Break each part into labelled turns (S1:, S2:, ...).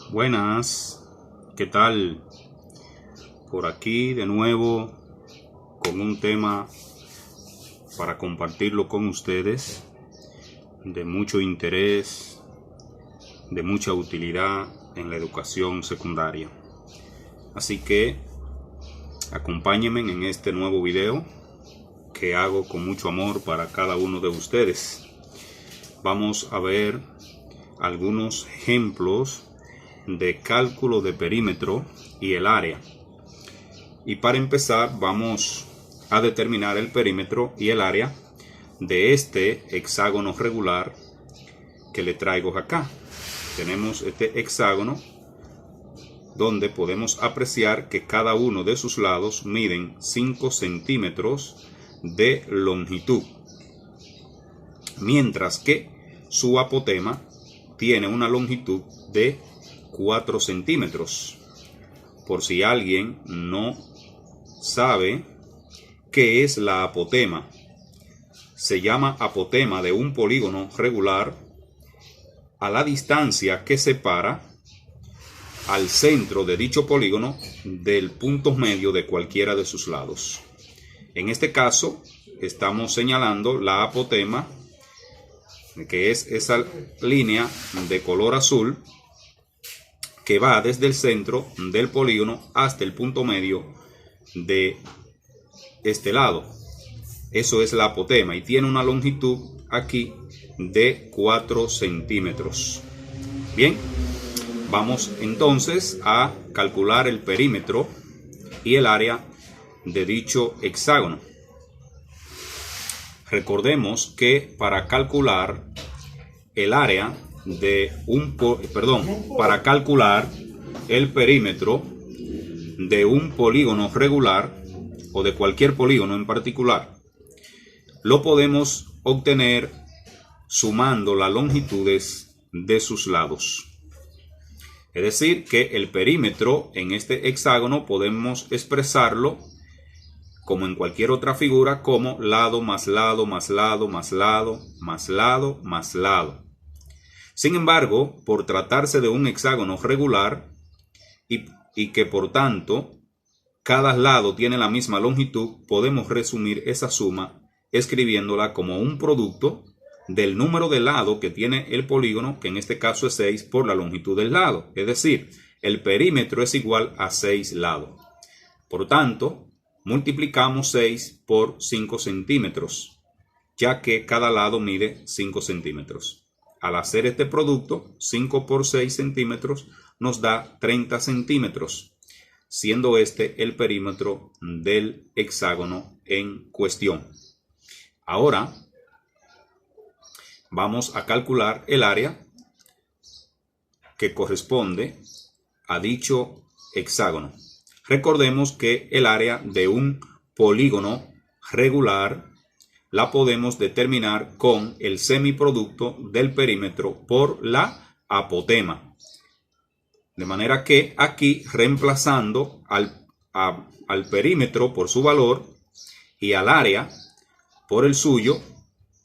S1: Buenas, ¿qué tal? Por aquí de nuevo con un tema para compartirlo con ustedes de mucho interés, de mucha utilidad en la educación secundaria. Así que acompáñenme en este nuevo video que hago con mucho amor para cada uno de ustedes. Vamos a ver algunos ejemplos de cálculo de perímetro y el área. Y para empezar vamos a determinar el perímetro y el área de este hexágono regular que le traigo acá. Tenemos este hexágono donde podemos apreciar que cada uno de sus lados miden 5 centímetros de longitud, mientras que su apotema tiene una longitud de 4 centímetros. Por si alguien no sabe qué es la apotema, se llama apotema de un polígono regular a la distancia que separa al centro de dicho polígono del punto medio de cualquiera de sus lados. En este caso estamos señalando la apotema, que es esa línea de color azul que va desde el centro del polígono hasta el punto medio de este lado. Eso es la apotema y tiene una longitud aquí de 4 centímetros. Bien, vamos entonces a calcular el perímetro y el área de dicho hexágono. Recordemos que para calcular el área para calcular el perímetro de un polígono regular o de cualquier polígono en particular, lo podemos obtener sumando las longitudes de sus lados. Es decir, que el perímetro en este hexágono podemos expresarlo como en cualquier otra figura como lado más lado más lado más lado más lado más lado. Sin embargo, por tratarse de un hexágono regular y que por tanto cada lado tiene la misma longitud, podemos resumir esa suma escribiéndola como un producto del número de lado que tiene el polígono, que en este caso es 6, por la longitud del lado. Es decir, el perímetro es igual a 6 lados. Por tanto, multiplicamos 6 por 5 centímetros, ya que cada lado mide 5 centímetros. Al hacer este producto, 5 por 6 centímetros nos da 30 centímetros, siendo este el perímetro del hexágono en cuestión. Ahora vamos a calcular el área que corresponde a dicho hexágono. Recordemos que el área de un polígono regular la podemos determinar con el semiproducto del perímetro por la apotema. De manera que aquí, reemplazando al perímetro por su valor y al área por el suyo,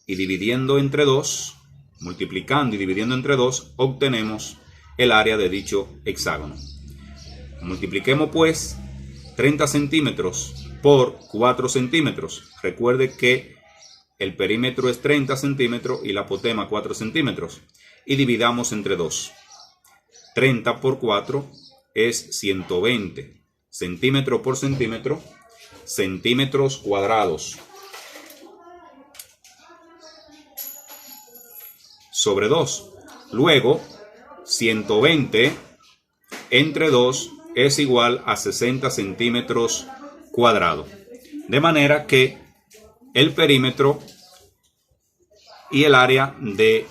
S1: y dividiendo entre 2, multiplicando y dividiendo entre 2, obtenemos el área de dicho hexágono. Multipliquemos pues 30 centímetros por 4 centímetros. Recuerde que el perímetro es 30 centímetros y la apotema 4 centímetros. Y dividamos entre 2. 30 por 4 es 120. Centímetro por centímetro, centímetros cuadrados. Sobre 2. Luego, 120 entre 2 es igual a 60 centímetros cuadrados. De manera que el perímetro y el área de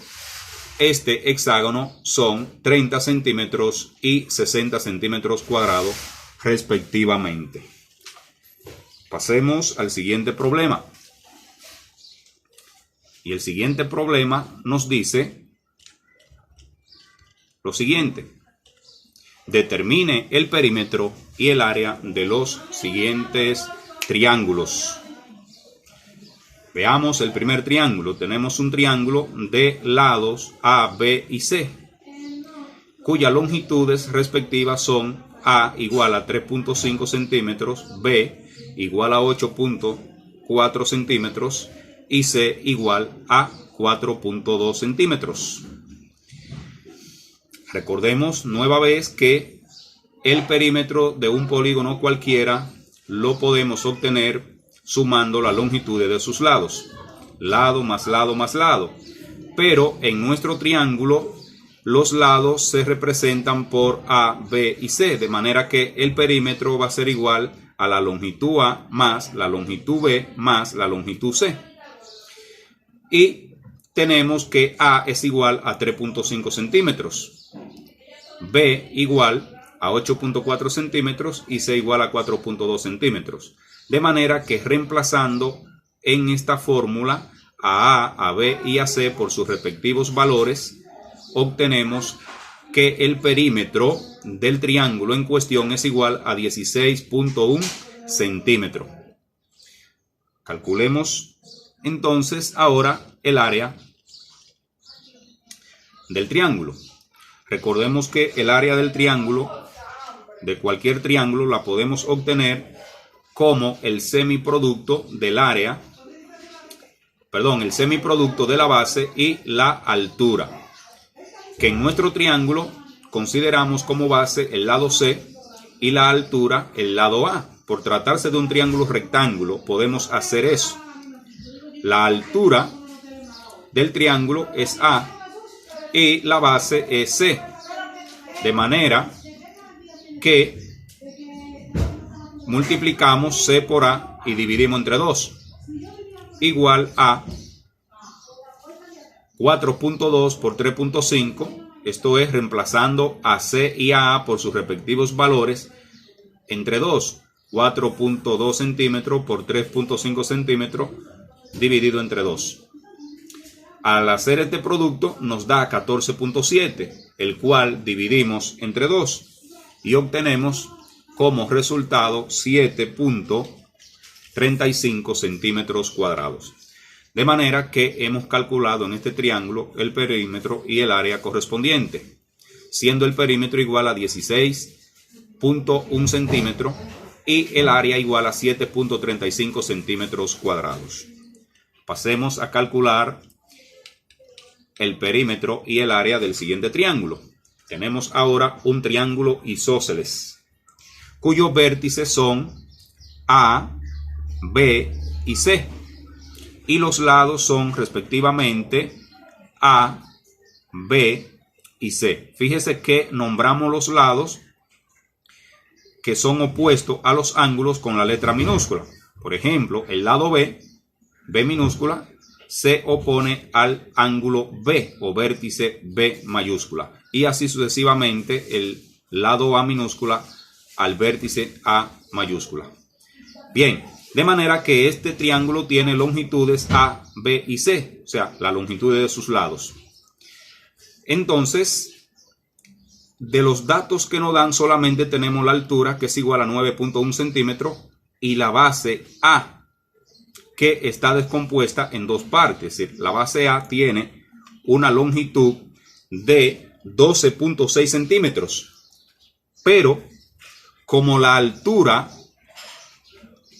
S1: este hexágono son 30 centímetros y 60 centímetros cuadrados respectivamente. Pasemos al siguiente problema. Y el siguiente problema nos dice lo siguiente: determine el perímetro y el área de los siguientes triángulos. Veamos el primer triángulo. Tenemos un triángulo de lados A, B y C. cuyas longitudes respectivas son A igual a 3.5 centímetros, B igual a 8.4 centímetros y C igual a 4.2 centímetros. Recordemos nueva vez que el perímetro de un polígono cualquiera lo podemos obtener sumando la longitud de sus lados. Lado más lado más lado. Pero en nuestro triángulo los lados se representan por A, B y C, de manera que el perímetro va a ser igual a la longitud A más la longitud B más la longitud C. Y tenemos que A es igual a 3.5 centímetros, B igual a 8.4 centímetros y C igual a 4.2 centímetros. De manera que reemplazando en esta fórmula a B y a C por sus respectivos valores, obtenemos que el perímetro del triángulo en cuestión es igual a 16.1 centímetros. Calculemos entonces ahora el área del triángulo. Recordemos que el área del triángulo, de cualquier triángulo, la podemos obtener como el semiproducto del área, el semiproducto de la base y la altura, que en nuestro triángulo consideramos como base el lado C y la altura el lado A. Por tratarse de un triángulo rectángulo podemos hacer eso. La altura del triángulo es A y la base es C, de manera que multiplicamos C por A y dividimos entre 2, igual a 4.2 por 3.5, esto es reemplazando a C y a A por sus respectivos valores, entre 2, 4.2 centímetros por 3.5 centímetros dividido entre 2. Al hacer este producto nos da 14.7, el cual dividimos entre 2 y obtenemos como resultado 7.35 centímetros cuadrados. De manera que hemos calculado en este triángulo el perímetro y el área correspondiente, siendo el perímetro igual a 16.1 centímetros y el área igual a 7.35 centímetros cuadrados. Pasemos a calcular el perímetro y el área del siguiente triángulo. Tenemos ahora un triángulo isósceles, cuyos vértices son A, B y C, y los lados son respectivamente A, B y C. Fíjese que nombramos los lados que son opuestos a los ángulos con la letra minúscula. Por ejemplo, el lado B, B minúscula, se opone al ángulo B o vértice B mayúscula, y así sucesivamente el lado A minúscula al vértice A mayúscula. Bien, de manera que este triángulo tiene longitudes A, B y C, o sea, la longitud de sus lados. Entonces, de los datos que nos dan solamente tenemos la altura, que es igual a 9.1 centímetros, y la base A, que está descompuesta en dos partes. Es decir, la base A tiene una longitud de 12.6 centímetros, pero como la altura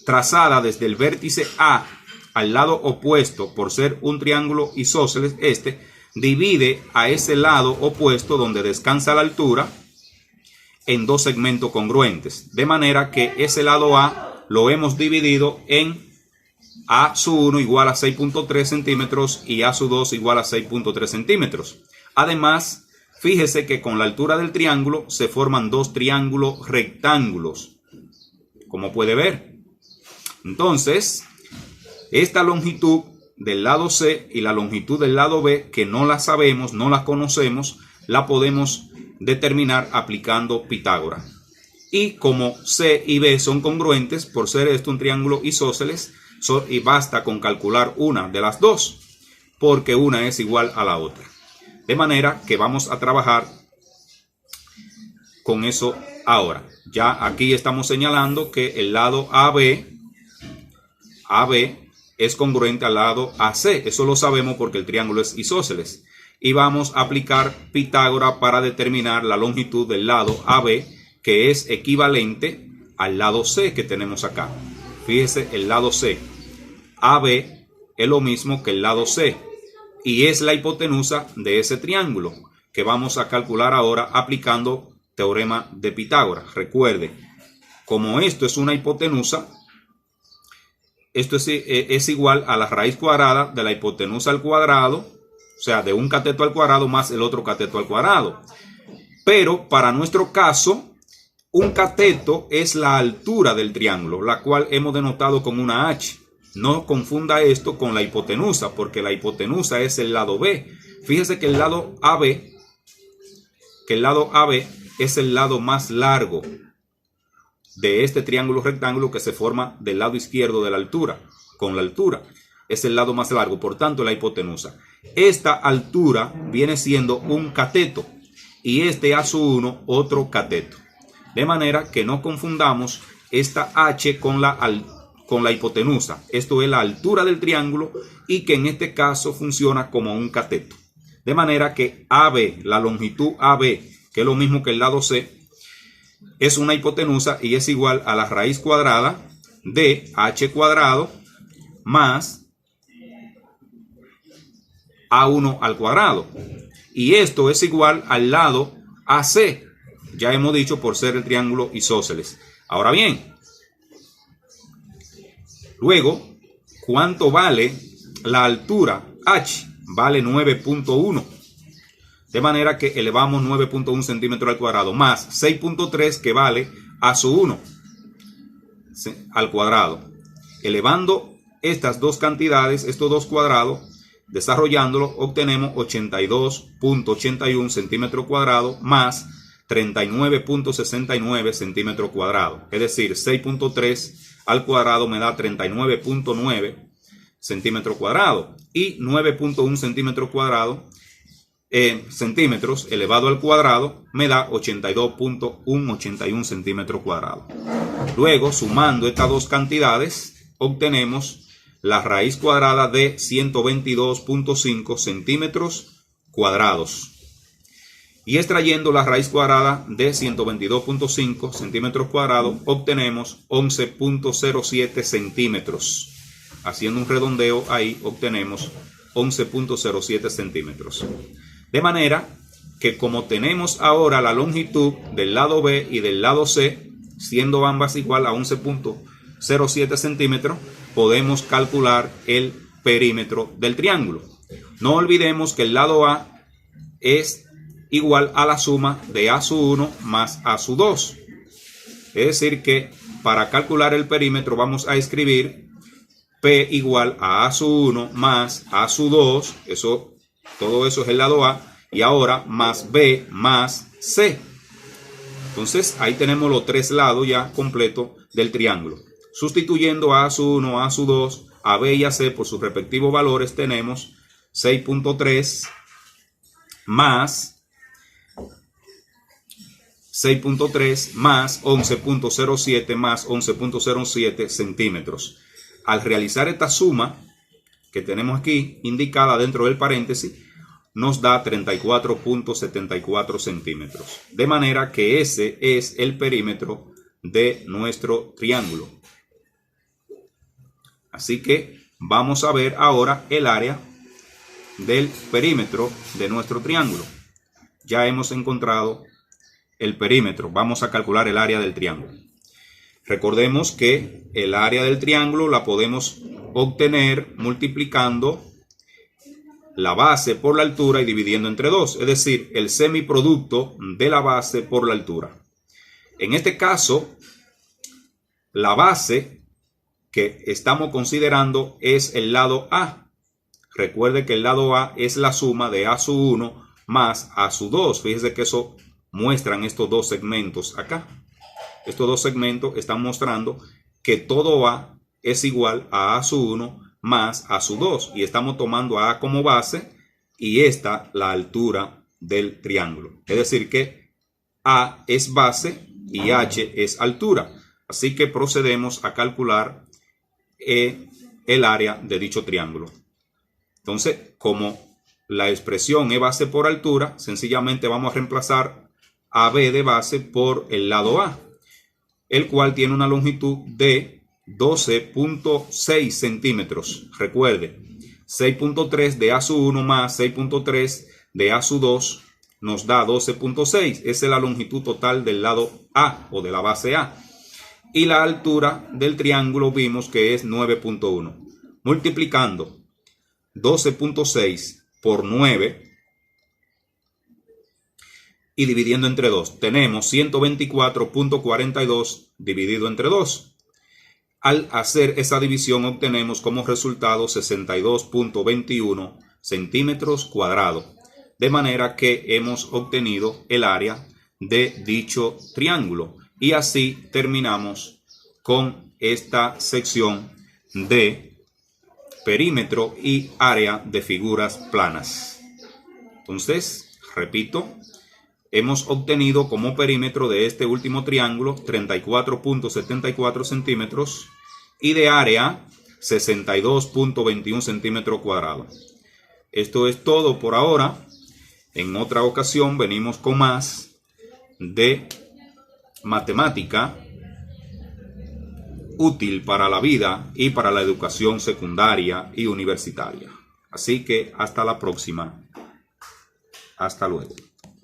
S1: trazada desde el vértice A al lado opuesto, por ser un triángulo isósceles, divide a ese lado opuesto donde descansa la altura en dos segmentos congruentes, de manera que ese lado A lo hemos dividido en A sub 1 igual a 6.3 centímetros y A sub 2 igual a 6.3 centímetros. Además, fíjese que con la altura del triángulo se forman dos triángulos rectángulos, como puede ver. Entonces, esta longitud del lado C y la longitud del lado B, que no la sabemos, no la conocemos, la podemos determinar aplicando Pitágoras. Y como C y B son congruentes, por ser esto un triángulo isósceles, y basta con calcular una de las dos, porque una es igual a la otra. De manera que vamos a trabajar con eso ahora. Ya aquí estamos señalando que el lado AB es congruente al lado AC. Eso lo sabemos porque el triángulo es isósceles. y vamos a aplicar Pitágoras para determinar la longitud del lado AB, que es equivalente al lado C que tenemos acá. Fíjese, el lado C. AB es lo mismo que el lado C y es la hipotenusa de ese triángulo que vamos a calcular ahora aplicando teorema de Pitágoras. Recuerde, como esto es una hipotenusa, esto es igual a la raíz cuadrada de la hipotenusa al cuadrado, o sea, de un cateto al cuadrado más el otro cateto al cuadrado. Pero para nuestro caso, un cateto es la altura del triángulo, la cual hemos denotado con una H. No confunda esto con la hipotenusa, porque la hipotenusa es el lado B. Fíjese que el lado AB, es el lado más largo de este triángulo rectángulo que se forma del lado izquierdo de la altura, con la altura. Es el lado más largo, por tanto la hipotenusa. Esta altura viene siendo un cateto y este A1 otro cateto. De manera que no confundamos esta H con la hipotenusa. Esto es la altura del triángulo y que en este caso funciona como un cateto. De manera que AB, la longitud AB, que es lo mismo que el lado C, es una hipotenusa y es igual a la raíz cuadrada de H cuadrado más A1 al cuadrado. Y esto es igual al lado AC. Ya hemos dicho por ser el triángulo isósceles. Ahora bien, luego, ¿cuánto vale la altura? H vale 9.1. De manera que elevamos 9.1 centímetros al cuadrado más 6.3 que vale A1 al cuadrado. Elevando estas dos cantidades, estos dos cuadrados, desarrollándolo, obtenemos 82.81 centímetros cuadrados más 39.69 centímetros cuadrados. Es decir, 6.3 al cuadrado me da 39.9 centímetros cuadrados. Y 9.1 centímetros elevado al cuadrado me da 82.181 centímetros cuadrados. Luego, sumando estas dos cantidades, obtenemos la raíz cuadrada de 122.5 centímetros cuadrados. Y extrayendo la raíz cuadrada de 122.5 centímetros cuadrados, obtenemos 11.07 centímetros. Haciendo un redondeo ahí, obtenemos 11.07 centímetros. De manera que como tenemos ahora la longitud del lado B y del lado C, siendo ambas igual a 11.07 centímetros, podemos calcular el perímetro del triángulo. No olvidemos que el lado A es igual a la suma de A1 más A2. Es decir que para calcular el perímetro vamos a escribir P igual a A1 más A2, todo eso es el lado A, y ahora más B más C. Entonces ahí tenemos los tres lados ya completos del triángulo. Sustituyendo a A1, A2, a B y a C por sus respectivos valores, tenemos 6.3 más 11.07 más 11.07 centímetros. Al realizar esta suma que tenemos aquí indicada dentro del paréntesis, nos da 34.74 centímetros. De manera que ese es el perímetro de nuestro triángulo. Así que vamos a ver ahora el área del perímetro de nuestro triángulo. Ya hemos encontrado el perímetro. Vamos a calcular el área del triángulo. Recordemos que el área del triángulo la podemos obtener multiplicando la base por la altura y dividiendo entre 2, es decir, el semiproducto de la base por la altura. En este caso, la base que estamos considerando es el lado A. Recuerde que el lado A es la suma de A1 más A2. Fíjese que eso muestran estos dos segmentos acá. Estos dos segmentos están mostrando que todo A es igual a A1 más A2 y estamos tomando a A como base y esta la altura del triángulo. Es decir que A es base y H es altura. Así que procedemos a calcular el área de dicho triángulo. Entonces, como la expresión E base por altura, sencillamente vamos a reemplazar AB de base por el lado A, el cual tiene una longitud de 12.6 centímetros. Recuerde, 6.3 de A1 más 6.3 de A2 nos da 12.6. Esa es la longitud total del lado A o de la base A. Y la altura del triángulo vimos que es 9.1. Multiplicando 12.6 por 9 y dividiendo entre 2, tenemos 124.42 dividido entre 2. Al hacer esa división obtenemos como resultado 62.21 centímetros cuadrados. De manera que hemos obtenido el área de dicho triángulo. Y así terminamos con esta sección de perímetro y área de figuras planas. Entonces, repito, hemos obtenido como perímetro de este último triángulo 34.74 centímetros y de área 62.21 centímetros cuadrados. Esto es todo por ahora. En otra ocasión venimos con más de matemática útil para la vida y para la educación secundaria y universitaria. Así que hasta la próxima. Hasta luego.